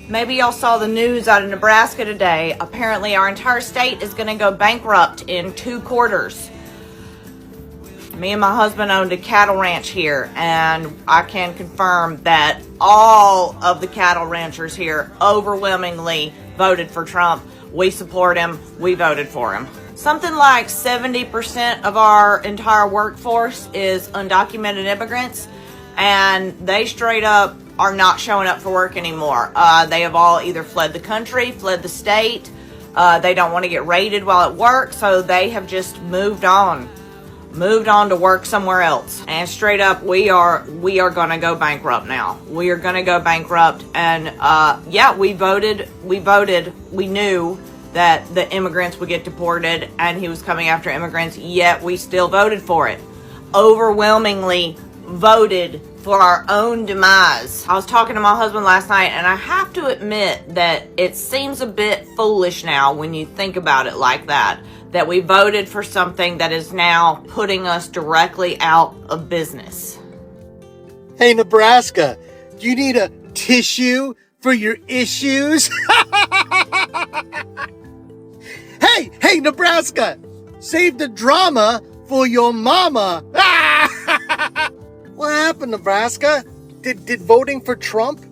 Maybe y'all saw the news out of Nebraska today. Apparently our entire state is going to go bankrupt in 2 quarters. Me and my husband owned a cattle ranch here, and I can confirm that all of the cattle ranchers here overwhelmingly voted for Trump. We support him. We voted for him. Something like 70% of our entire workforce is undocumented immigrants, and they straight up are not showing up for work anymore. They have all either fled the country, fled the state. They don't want to get raided while at work, so they have just moved on to work somewhere else. And straight up, we are going to go bankrupt now. We are going to go bankrupt. And yeah, we voted. We knew that the immigrants would get deported and he was coming after immigrants, yet we still voted for it. Overwhelmingly voted for our own demise. I was talking to my husband last night, and I have to admit that it seems a bit foolish now when you think about it like that we voted for something that is now putting us directly out of business. Hey, Nebraska, do you need a tissue for your issues? Hey, Nebraska, save the drama for your mama. What happened, Nebraska? Did voting for Trump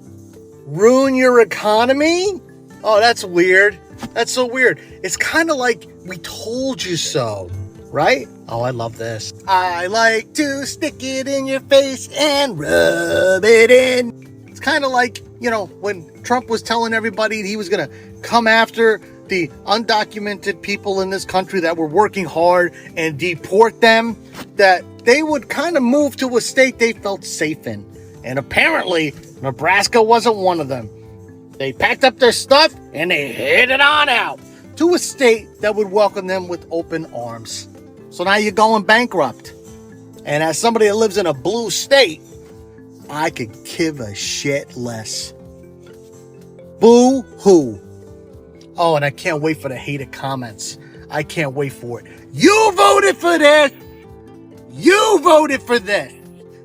ruin your economy? Oh, that's weird. That's so weird. It's kind of like we told you so, right? Oh, I love this. I like to stick it in your face and rub it in. It's kind of like, when Trump was telling everybody he was going to come after the undocumented people in this country that were working hard and deport them, that they would kind of move to a state they felt safe in. And apparently, Nebraska wasn't one of them. They packed up their stuff and they headed on out to a state that would welcome them with open arms. So now you're going bankrupt. And as somebody that lives in a blue state, I could give a shit less. Boo-hoo. Oh, and I can't wait for the hated comments. I can't wait for it. You voted for this. You voted for this.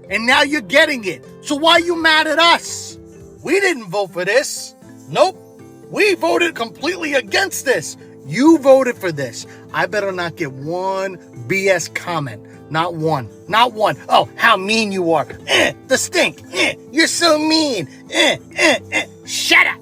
And now you're getting it. So why are you mad at us? We didn't vote for this. Nope. We voted completely against this. You voted for this. I better not get one BS comment. Not one. Not one. Oh, how mean you are. The stink. You're so mean. Shut up.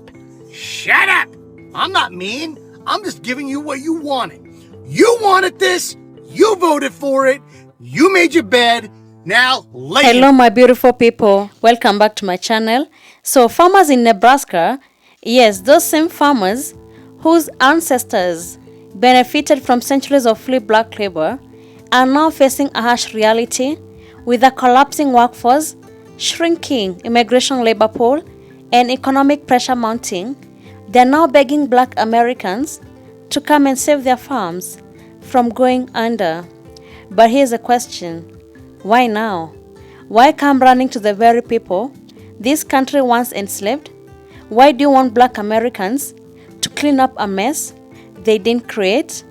Shut up. I'm not mean. I'm just giving you what you wanted. You wanted this. You voted for it. You made your bed. Now lay it. Hello, my beautiful people. Welcome back to my channel. So farmers in Nebraska, yes, those same farmers whose ancestors benefited from centuries of free black labor are now facing a harsh reality with a collapsing workforce, shrinking immigration labor pool, and economic pressure mounting. They're now begging black Americans to come and save their farms from going under. But here's a question. Why now? Why come running to the very people this country once enslaved? Why do you want black Americans to clean up a mess they didn't create?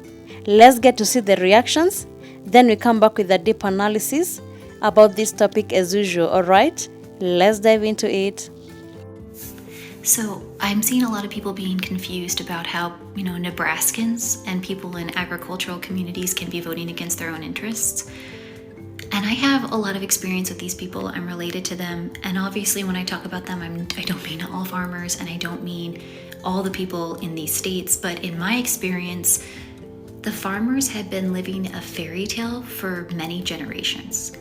Let's get to see the reactions. Then we come back with a deep analysis about this topic as usual, alright? Let's dive into it. So I'm seeing a lot of people being confused about how, Nebraskans and people in agricultural communities can be voting against their own interests. And I have a lot of experience with these people. I'm related to them. And obviously when I talk about them, I don't mean all farmers and I don't mean all the people in these states. But in my experience, the farmers have been living a fairy tale for many generations.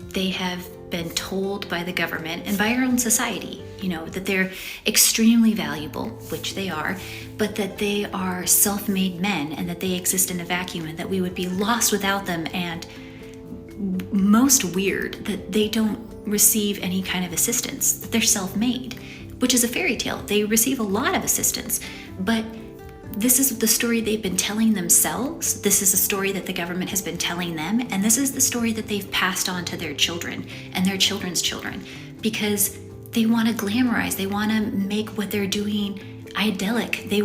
They have been told by the government and by our own society, that they're extremely valuable, which they are, but that they are self-made men and that they exist in a vacuum and that we would be lost without them. And most weird, that they don't receive any kind of assistance, that they're self-made, which is a fairy tale. They receive a lot of assistance, but this is the story they've been telling themselves. This is a story that the government has been telling them, and this is the story that they've passed on to their children and their children's children, because they want to glamorize, they want to make what they're doing idyllic. They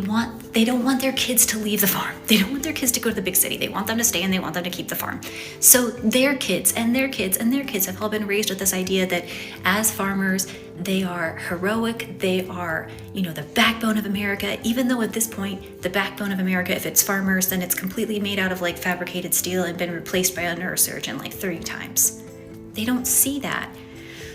don't want their kids to leave the farm. They don't want their kids to go to the big city. They want them to stay and they want them to keep the farm. So their kids and their kids and their kids have all been raised with this idea that as farmers, They are heroic. They are, the backbone of America. Even though at this point, the backbone of America, if it's farmers, then it's completely made out of like fabricated steel and been replaced by a neurosurgeon like 30 times. They don't see that.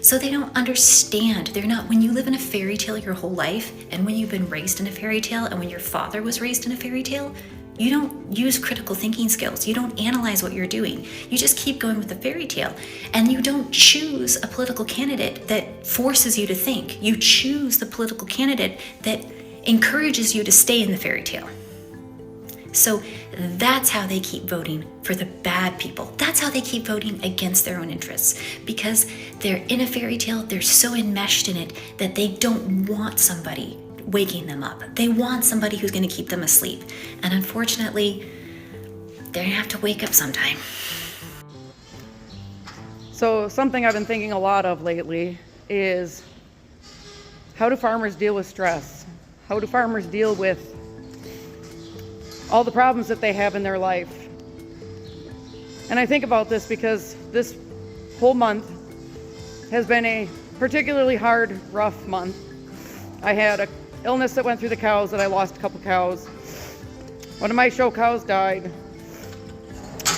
So they don't understand. When you live in a fairy tale your whole life, and when you've been raised in a fairy tale, and when your father was raised in a fairy tale, you don't use critical thinking skills. You don't analyze what you're doing. You just keep going with the fairy tale. And you don't choose a political candidate that forces you to think. You choose the political candidate that encourages you to stay in the fairy tale. So that's how they keep voting for the bad people. That's how they keep voting against their own interests. Because they're in a fairy tale, they're so enmeshed in it that they don't want somebody waking them up. They want somebody who's going to keep them asleep. And unfortunately, they're going to have to wake up sometime. So something I've been thinking a lot of lately is, how do farmers deal with stress? How do farmers deal with all the problems that they have in their life? And I think about this because this whole month has been a particularly hard, rough month. I had a illness that went through the cows, that I lost a couple cows. One of my show cows died.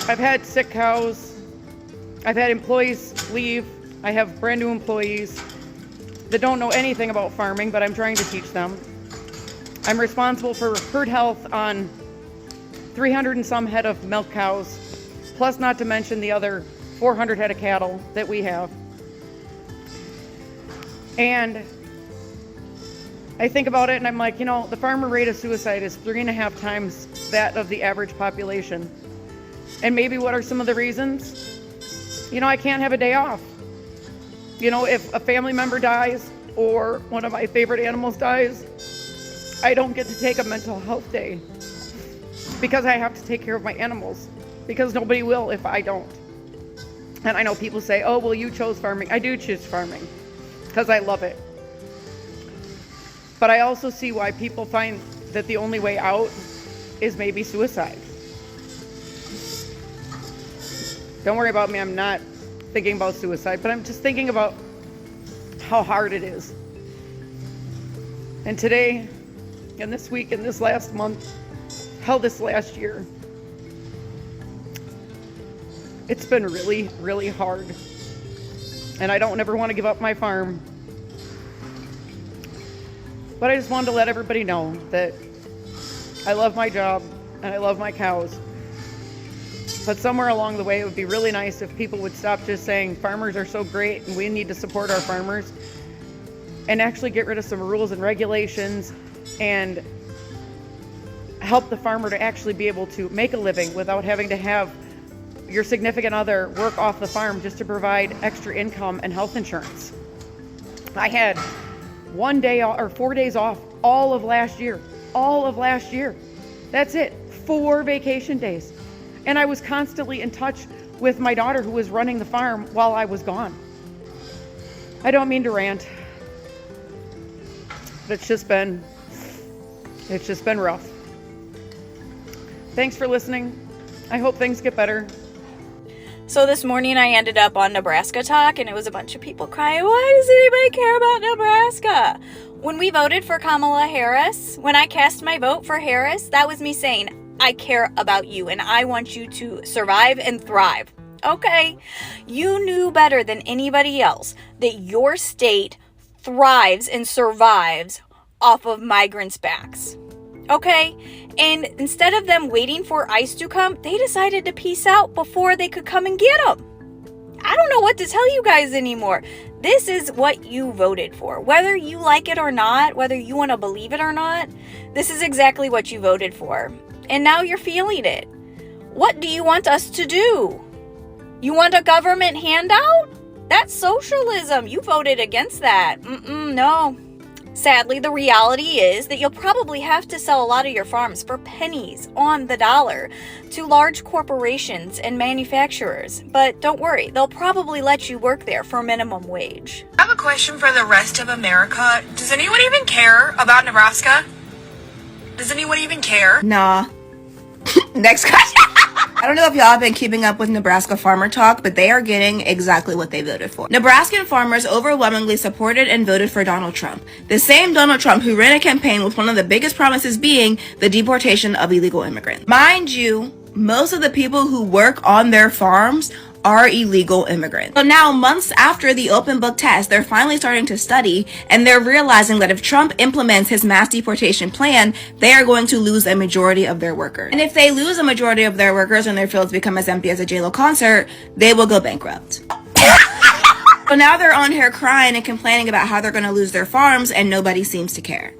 I've had sick cows. I've had employees leave. I have brand new employees that don't know anything about farming, but I'm trying to teach them. I'm responsible for herd health on 300 and some head of milk cows, plus not to mention the other 400 head of cattle that we have. And I think about it and I'm like, the farmer rate of suicide is 3.5 times that of the average population. And maybe what are some of the reasons? I can't have a day off. If a family member dies or one of my favorite animals dies, I don't get to take a mental health day because I have to take care of my animals, because nobody will if I don't. And I know people say, oh, well, you chose farming. I do choose farming because I love it. But I also see why people find that the only way out is maybe suicide. Don't worry about me, I'm not thinking about suicide, but I'm just thinking about how hard it is. And today, and this week, and this last month, hell, this last year, it's been really, really hard. And I don't ever want to give up my farm. But I just wanted to let everybody know that I love my job and I love my cows. But somewhere along the way, it would be really nice if people would stop just saying farmers are so great and we need to support our farmers, and actually get rid of some rules and regulations and help the farmer to actually be able to make a living without having to have your significant other work off the farm just to provide extra income and health insurance. I had 1 day or 4 days off all of last year. That's it. 4 vacation days. And I was constantly in touch with my daughter who was running the farm while I was gone. I don't mean to rant, but it's just been rough. Thanks for listening. I hope things get better. So this morning I ended up on Nebraska Talk, and it was a bunch of people crying, why does anybody care about Nebraska? When we voted for Kamala Harris, when I cast my vote for Harris, that was me saying, I care about you and I want you to survive and thrive. Okay, you knew better than anybody else that your state thrives and survives off of migrants' backs. Okay, and instead of them waiting for ICE to come, they decided to peace out before they could come and get them. I don't know what to tell you guys anymore. This is what you voted for. Whether you like it or not, whether you want to believe it or not, this is exactly what you voted for. And now you're feeling it. What do you want us to do? You want a government handout? That's socialism. You voted against that. No. Sadly, the reality is that you'll probably have to sell a lot of your farms for pennies on the dollar to large corporations and manufacturers. But don't worry, they'll probably let you work there for minimum wage. I have a question for the rest of America. Does anyone even care about Nebraska? Does anyone even care? Nah. Next question. I don't know if y'all have been keeping up with Nebraska farmer talk, but they are getting exactly what they voted for. Nebraskan farmers overwhelmingly supported and voted for Donald Trump. The same Donald Trump who ran a campaign with one of the biggest promises being the deportation of illegal immigrants. Mind you, most of the people who work on their farms are illegal immigrants. So now, months after the open book test, they're finally starting to study, and they're realizing that if Trump implements his mass deportation plan, they are going to lose a majority of their workers. And if they lose a majority of their workers and their fields become as empty as a J-Lo concert, they will go bankrupt. So now they're on here crying and complaining about how they're going to lose their farms, and nobody seems to care.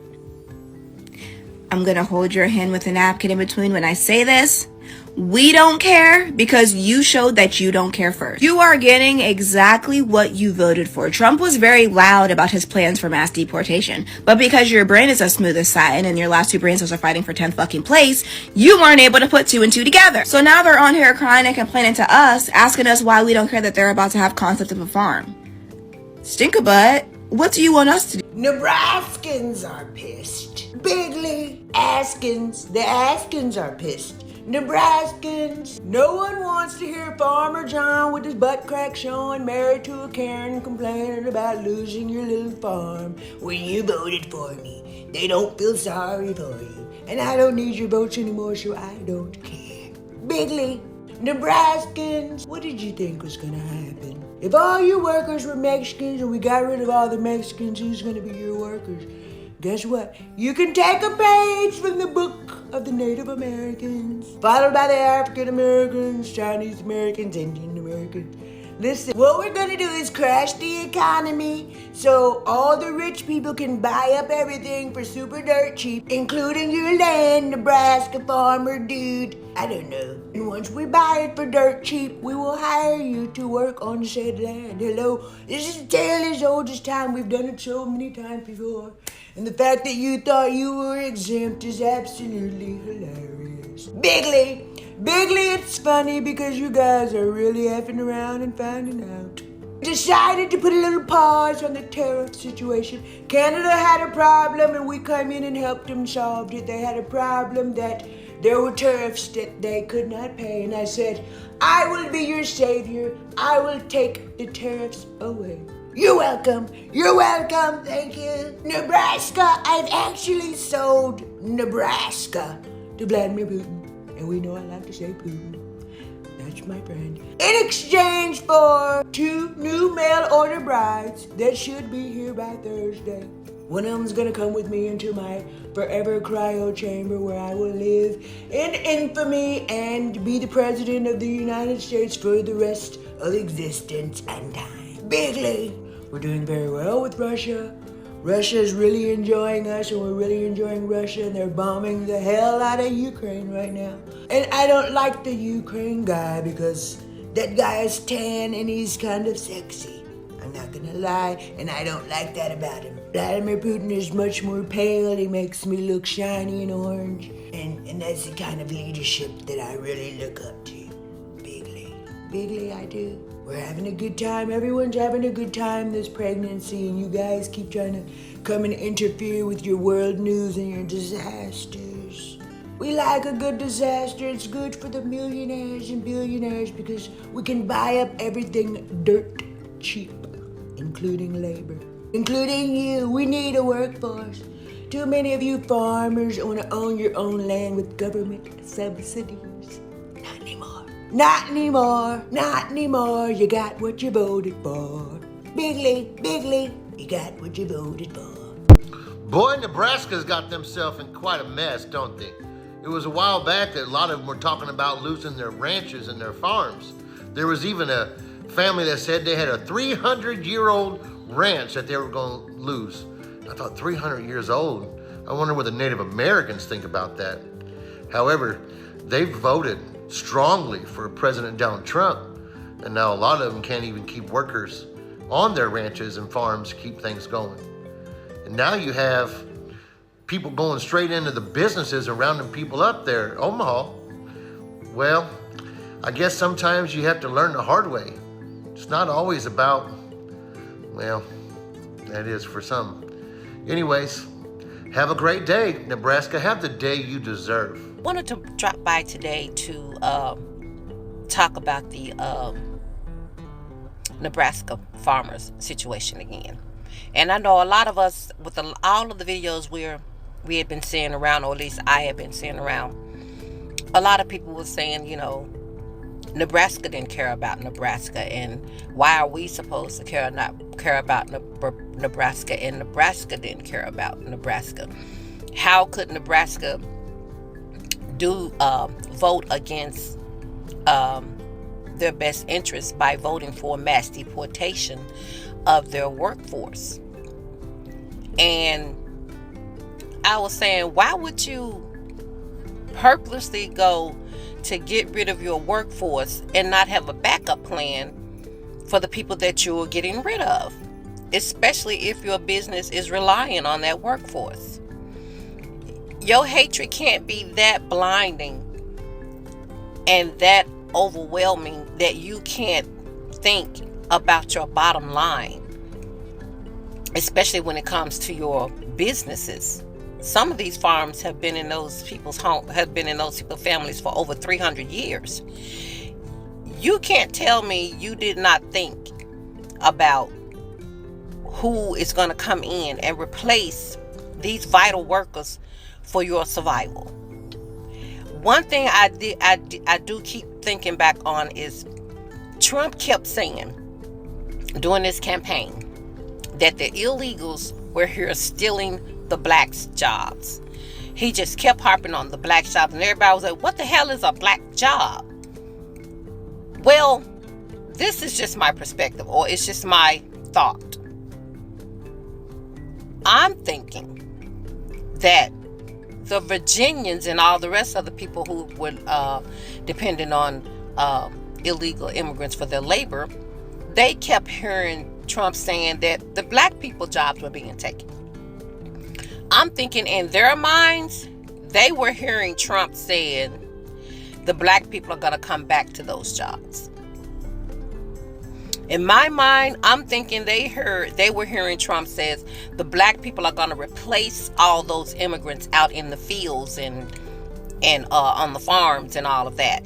I'm going to hold your hand with a napkin in between when I say this. We don't care because you showed that you don't care first. You are getting exactly what you voted for. Trump was very loud about his plans for mass deportation, but because your brain is as smooth as satin and your last two brain cells are fighting for 10th fucking place, you weren't able to put two and two together. So now they're on here crying and complaining to us, asking us why we don't care that they're about to have concept of a farm. Stinkabutt, what do you want us to do? Nebraskans are pissed. Bigly, Askins, the Askins are pissed. Nebraskans, no one wants to hear Farmer John with his butt crack showing, married to a Karen, complaining about losing your little farm when you voted for me. They don't feel sorry for you, and I don't need your votes anymore, so I don't care. Bigly, Nebraskans, what did you think was gonna happen? If all your workers were Mexicans and we got rid of all the Mexicans, who's gonna be your workers? Guess what? You can take a page from the book of the Native Americans, followed by the African Americans, Chinese Americans, Indian Americans. Listen, what we're gonna do is crash the economy so all the rich people can buy up everything for super dirt cheap, including your land, Nebraska farmer dude. I don't know. And once we buy it for dirt cheap, we will hire you to work on said land. Hello, this is a tale as old as time. We've done it so many times before. And the fact that you thought you were exempt is absolutely hilarious. Bigly, it's funny because you guys are really effing around and finding out. Decided to put a little pause on the tariff situation. Canada had a problem and we came in and helped them solve it. They had a problem that there were tariffs that they could not pay. And I said, I will be your savior. I will take the tariffs away. You're welcome, thank you. Nebraska, I've actually sold Nebraska to Vladimir Putin. And we know I like to say Putin. That's my friend. In exchange for 2 new mail order brides that should be here by Thursday. One of them's gonna come with me into my forever cryo chamber where I will live in infamy and be the president of the United States for the rest of existence and time. Bigly. We're doing very well with Russia. Russia's really enjoying us and we're really enjoying Russia, and they're bombing the hell out of Ukraine right now. And I don't like the Ukraine guy because that guy is tan and he's kind of sexy. I'm not gonna lie, and I don't like that about him. Vladimir Putin is much more pale. He makes me look shiny and orange. And that's the kind of leadership that I really look up to. Bigly, I do. We're having a good time. Everyone's having a good time this pregnancy, and you guys keep trying to come and interfere with your world news and your disasters. We like a good disaster. It's good for the millionaires and billionaires because we can buy up everything dirt cheap, including labor, including you. We need a workforce. Too many of you farmers want to own your own land with government subsidies. Not anymore. You got what you voted for. Bigly, you got what you voted for. Boy, Nebraska's got themselves in quite a mess, don't they? It was a while back that a lot of them were talking about losing their ranches and their farms. There was even a family that said they had a 300-year-old ranch that they were going to lose. I thought 300 years old. I wonder what the Native Americans think about that. However, they've voted strongly for President Donald Trump, and now a lot of them can't even keep workers on their ranches and farms to keep things going. And now you have people going straight into the businesses and rounding people up there, Omaha. Well, I guess sometimes you have to learn the hard way. It's not always about, well, that is for some. Anyways, have a great day, Nebraska. Have the day you deserve. Wanted to drop by today to talk about the Nebraska farmers situation again. And I know a lot of us, with all of the videos we had been seeing around, or at least I had been seeing around, a lot of people were saying, Nebraska didn't care about Nebraska, and why are we supposed to care about Nebraska, and Nebraska didn't care about Nebraska? How could Nebraska vote against their best interests by voting for mass deportation of their workforce? And I was saying, why would you purposely go to get rid of your workforce and not have a backup plan for the people that you're getting rid of, especially if your business is relying on that workforce? Your hatred can't be that blinding and that overwhelming that you can't think about your bottom line, especially when it comes to your businesses. Some of these farms have been in those people's families for over 300 years. You can't tell me you did not think about who is going to come in and replace these vital workers for your survival. One thing I do keep thinking back on is Trump kept saying during this campaign that the illegals were here stealing the blacks' jobs. He just kept harping on the black jobs, and everybody was like, what the hell is a black job? Well, this is just my perspective, or it's just my thought. I'm thinking that the Virginians and all the rest of the people who were dependent on illegal immigrants for their labor, they kept hearing Trump saying that the black people jobs were being taken. I'm thinking in their minds, they were hearing Trump saying the black people are going to come back to those jobs. In my mind, I'm thinking they were hearing Trump says the black people are going to replace all those immigrants out in the fields and on the farms and all of that.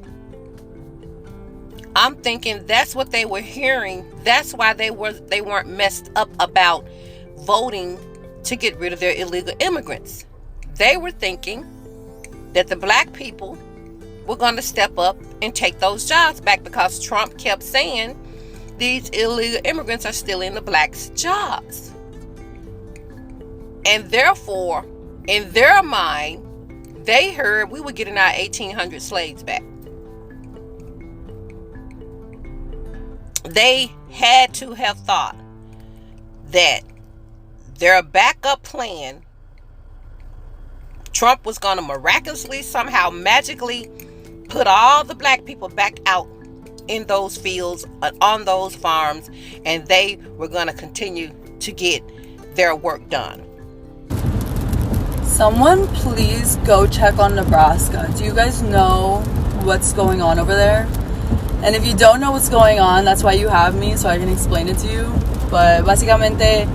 I'm thinking that's what they were hearing. That's why they weren't messed up about voting to get rid of their illegal immigrants. They were thinking that the black people were going to step up and take those jobs back, because Trump kept saying these illegal immigrants are stealing the blacks' jobs. And therefore, in their mind, they heard we were getting our 1,800 slaves back. They had to have thought that their backup plan, Trump was going to miraculously, somehow, magically put all the black people back out in those fields, on those farms, and they were going to continue to get their work done. Someone please go check on Nebraska. Do you guys know what's going on over there? And if you don't know what's going on, that's why you have me, so I can explain it to you. But básicamente,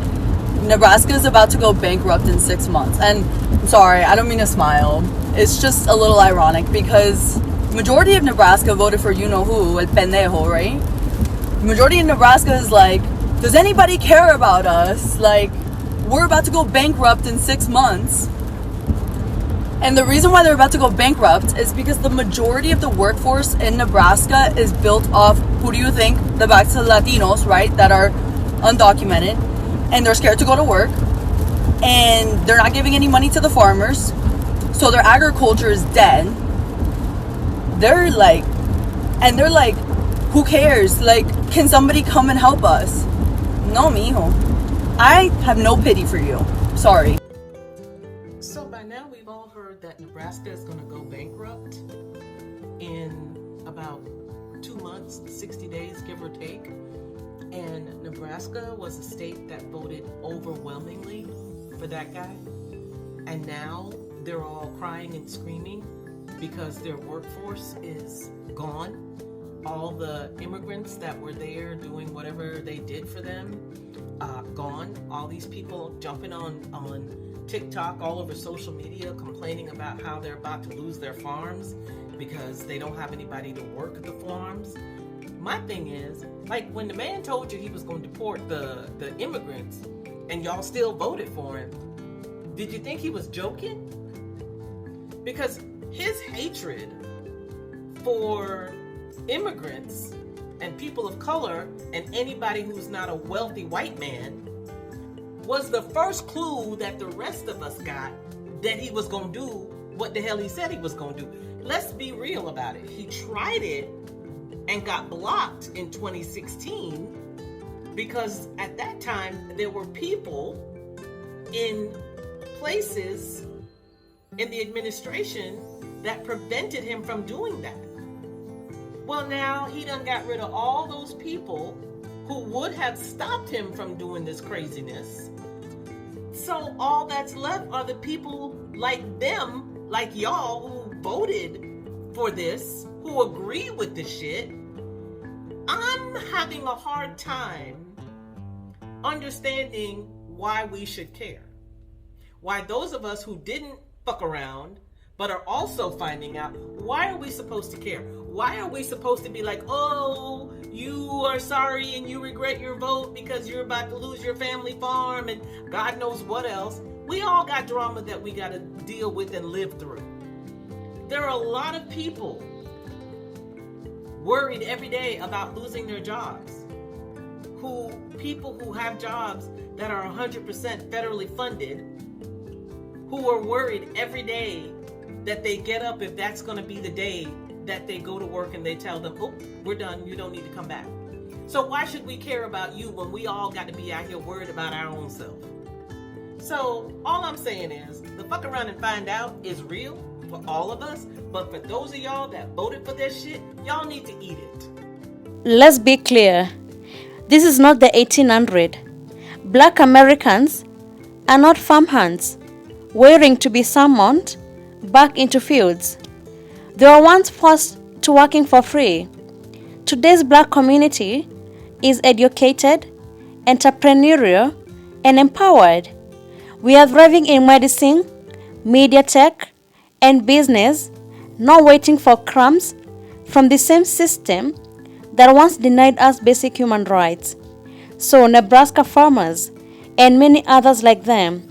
Nebraska is about to go bankrupt in 6 months. And I'm sorry, I don't mean to smile. It's just a little ironic because majority of Nebraska voted for you-know-who, el pendejo, right? Majority of Nebraska is like, does anybody care about us? Like, we're about to go bankrupt in 6 months. And the reason why they're about to go bankrupt is because the majority of the workforce in Nebraska is built off, who do you think? The backs of Latinos, right? That are undocumented. And they're scared to go to work. And they're not giving any money to the farmers. So their agriculture is dead. They're like, who cares? Like, can somebody come and help us? No, mijo. I have no pity for you. Sorry. So by now we've all heard that Nebraska is going to go bankrupt in about 2 months, 60 days, give or take. And Nebraska was a state that voted overwhelmingly for that guy. And now they're all crying and screaming because their workforce is gone. All the immigrants that were there doing whatever they did for them, gone. All these people jumping on TikTok, all over social media, complaining about how they're about to lose their farms because they don't have anybody to work the farms. My thing is, like, when the man told you he was going to deport the immigrants and y'all still voted for him, did you think he was joking? Because his hatred for immigrants and people of color and anybody who's not a wealthy white man was the first clue that the rest of us got that he was going to do what the hell he said he was going to do. Let's be real about it. He tried it and got blocked in 2016 because at that time there were people in places in the administration that prevented him from doing that. Well, now he done got rid of all those people who would have stopped him from doing this craziness. So all that's left are the people like them, like y'all, who voted for this, who agree with the shit. I'm having a hard time understanding why we should care. Why those of us who didn't fuck around but are also finding out, why are we supposed to care? Why are we supposed to be like, oh, you are sorry and you regret your vote because you're about to lose your family farm and God knows what else? We all got drama that we got to deal with and live through. There are a lot of people worried every day about losing their jobs. People who have jobs that are 100% federally funded, who are worried every day that they get up if that's going to be the day that they go to work and they tell them, oh, we're done, you don't need to come back. So why should we care about you when we all got to be out here worried about our own self? So all I'm saying is, the fuck around and find out is real for all of us, but for those of y'all that voted for this shit, y'all need to eat it. Let's be clear. This is not the 1800s. Black Americans are not farmhands waiting to be summoned back into fields. They were once forced to working for free. Today's black community is educated, entrepreneurial, and empowered. We are thriving in medicine, media tech, and business, not waiting for crumbs from the same system that once denied us basic human rights. So Nebraska farmers and many others like them,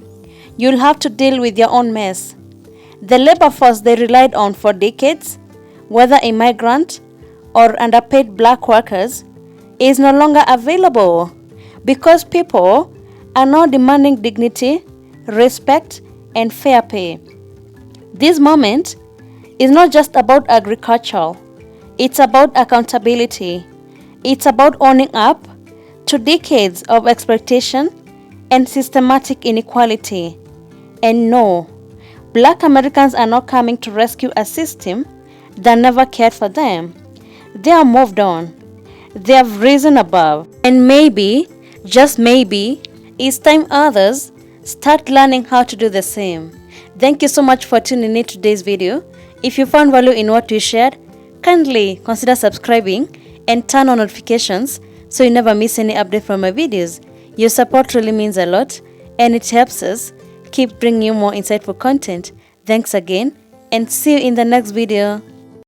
you'll have to deal with your own mess. The labor force they relied on for decades, whether immigrant or underpaid black workers, is no longer available because people are now demanding dignity, respect, and fair pay. This moment is not just about agriculture. It's about accountability. It's about owning up to decades of exploitation and systematic inequality. And no, Black Americans are not coming to rescue a system that never cared for them. They are moved on. They have risen above. And maybe, just maybe, it's time others start learning how to do the same. Thank you so much for tuning in today's video. If you found value in what we shared, kindly consider subscribing and turn on notifications so you never miss any update from my videos. Your support really means a lot and it helps us keep bringing you more insightful content. Thanks again and see you in the next video.